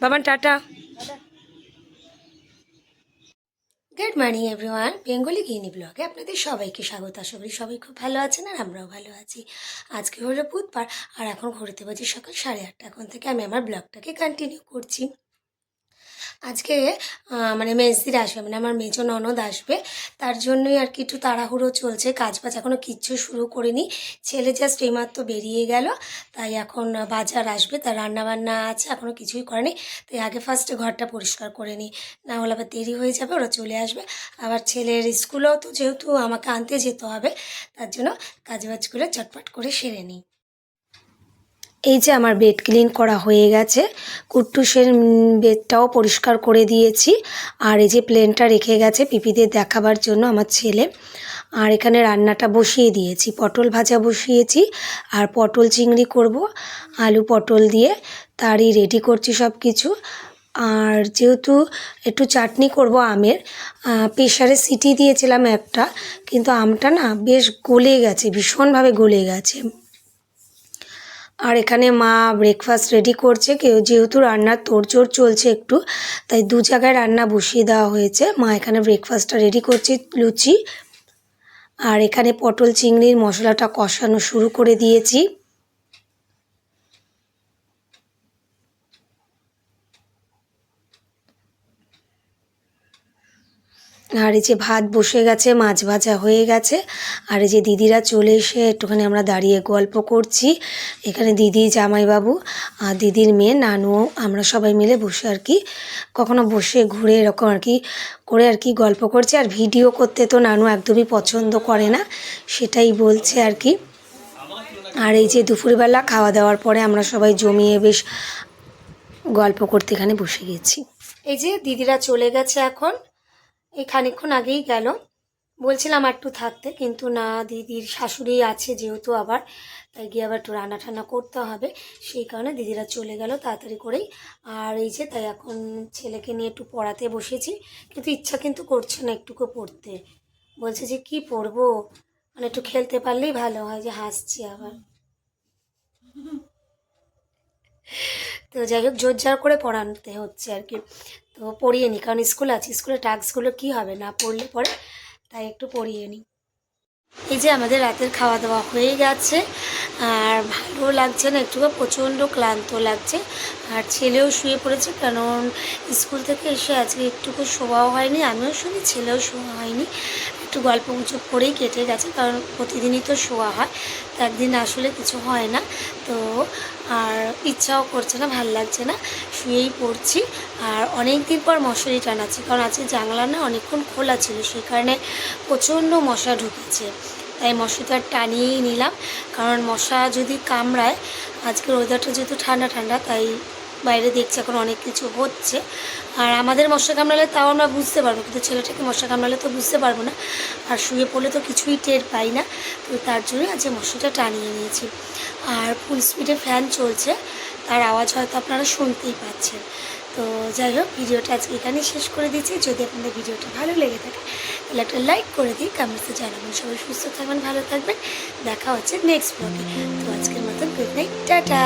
বাবা tata. Good morning everyone, Bengali Ginni ব্লগে আপনাদের সবাইকে স্বাগত। আশা করি সবাই খুব ভালো আছেন আর আমরাও ভালো আছি। আজকে হলো বুধবার আর এখন ঘুরতে বাজে সকাল 8:30। এখন থেকে আমি আমার ব্লগটাকে কন্টিনিউ করছি। আজকে মানে মেজদির আসবে, মানে আমার মেজো ননদ আসবে, তার জন্যই আর কি একটু তাড়াহুড়ো চলছে। কাজবাজ এখনও কিচ্ছু শুরু করিনি। ছেলে জাস্ট এইমাত্র বেরিয়ে গেল, তাই এখন বাজার আসবে, তার রান্নাবান্না আছে, এখনও কিছুই করেনি। তাই আগে ফার্স্টে ঘরটা পরিষ্কার করে নিই, না হলে আবার দেরি হয়ে যাবে, ওরা চলে আসবে। আবার ছেলের স্কুলেও তো যেহেতু আমাকে আনতে যেতে হবে, তার জন্য কাজবাজ করে চটপট করে সেরে নিই। এই যে আমার বেড ক্লিন করা হয়ে গেছে, কুট্টুসের বেডটাও পরিষ্কার করে দিয়েছি। আর এই যে প্লেনটা রেখে গেছে পিপিদের দেখাবার জন্য আমার ছেলে। আর এখানে রান্নাটা বসিয়ে দিয়েছি, পটল ভাজা বসিয়েছি আর পটল চিংড়ি করব আলু পটল দিয়ে, তারই রেডি করছি সব কিছু। আর যেহেতু একটু চাটনি করব আমের, প্রেশারে সিটি দিয়েছিলাম একটা, কিন্তু আমটা না বেশ গলে গেছে, ভীষণভাবে গলে গেছে। আর এখানে মা ব্রেকফাস্ট রেডি করছে, কেউ যেহেতু রান্নার তোড়জোড় চলছে একটু, তাই দু জায়গায় রান্না বসিয়ে দেওয়া হয়েছে। মা এখানে ব্রেকফাস্টটা রেডি করছে, লুচি। আর এখানে পটল চিংড়ির মশলাটা কষানো শুরু করে দিয়েছি। আর এই যে ভাত বসে গেছে, মাছ ভাজা হয়ে গেছে। আর এই যে দিদিরা চলে এসে একটুখানি আমরা দাঁড়িয়ে গল্প করছি। এখানে দিদি, জামাইবাবু আর দিদির মেয়ে নানু, আমরা সবাই মিলে বসে আর কি কখনো বসে ঘুরে এরকম আর কি করে আর কি গল্প করছি। আর ভিডিও করতে তো নানু একদমই পছন্দ করে না, সেটাই বলছে আর কি। আর এই যে দুপুরবেলা খাওয়া দাওয়ার পরে আমরা সবাই জমিয়ে বেশ গল্প করতে এখানে বসে গেছি। এই যে দিদিরা চলে গেছে এখন, এই খানিকক্ষণ আগেই গেল। বলছিলাম একটু থাকতে, কিন্তু না, দিদির শাশুড়ি আছে যেহেতু, আবার তাই গিয়ে আবার একটু রান্না টান্না করতে হবে, সেই কারণে দিদিরা চলে গেল তাড়াতাড়ি করেই। আর এই যে তাই এখন ছেলেকে নিয়ে একটু পড়াতে বসেছি, কিন্তু ইচ্ছা কিন্তু করছে না একটুকু পড়তে। বলছে যে কি পড়বো, মানে একটু খেলতে পারলেই ভালো হয়। যে হাসছি আবার। তো যাই হোক, জোর জার করে পড়াতে হচ্ছে আর কি। তো পড়িয়ে নিই, কারণ স্কুল আছে, স্কুলে টাস্কগুলো কী হবে না পড়লে পরে, তাই একটু পড়িয়ে নিই। এই যে আমাদের রাতের খাওয়া দাওয়া হয়ে গেছে, আর ভালো লাগছে না, একটু প্রচণ্ড ক্লান্ত লাগছে। আর ছেলেও শুয়ে পড়েছে, কারণ স্কুল থেকে এসে আজকে একটুকু শোয়াও হয়নি, আমিও শুনি, ছেলেও শোয়া হয়নি। একটু গল্প গুজব করেই কেটে গেছে, কারণ প্রতিদিনই তো শোয়া হয়, তো একদিন আসলে কিছু হয় না। তো আর ইচ্ছাও করছে না, ভাল লাগছে না, শুয়েই পড়ছি। আর অনেক দিন পর মশারি টানাচ্ছি, কারণ আজকে জানলা না অনেকক্ষণ খোলা ছিল, সেই কারণে প্রচণ্ড মশা ঢুকেছে, তাই মশাটা টানিয়েই নিলাম। কারণ মশা যদি কামড়ায়, আজকের ওয়েদারটা যেহেতু ঠান্ডা ঠান্ডা, তাই বাইরে দেখছি এখন অনেক কিছু হচ্ছে। আর আমাদের মশা কামড়ালে তাও আমরা বুঝতে পারবো, কিন্তু ছেলেটাকে মশা কামড়ালে তো বুঝতে পারবো না, আর শুয়ে পড়লে তো কিছুই টের পাই না। তো তার জন্যই আজকে মশাটা টানিয়ে নিয়েছি। আর ফুল স্পিডে ফ্যান চলছে, তার আওয়াজ হয়তো আপনারা শুনতেই পাচ্ছেন। তো যাই হোক, ভিডিওটা আজকে এখানেই শেষ করে দিচ্ছি। যদি আপনাদের ভিডিওটা ভালো লেগে থাকে তাহলে একটা লাইক করে দিই, কমেন্টসে জানাবেন। সবাই সুস্থ থাকবেন, ভালো থাকবেন, দেখা হচ্ছে নেক্সট ব্লগে। তো আজকের মতো গুড নাইট, টাটা।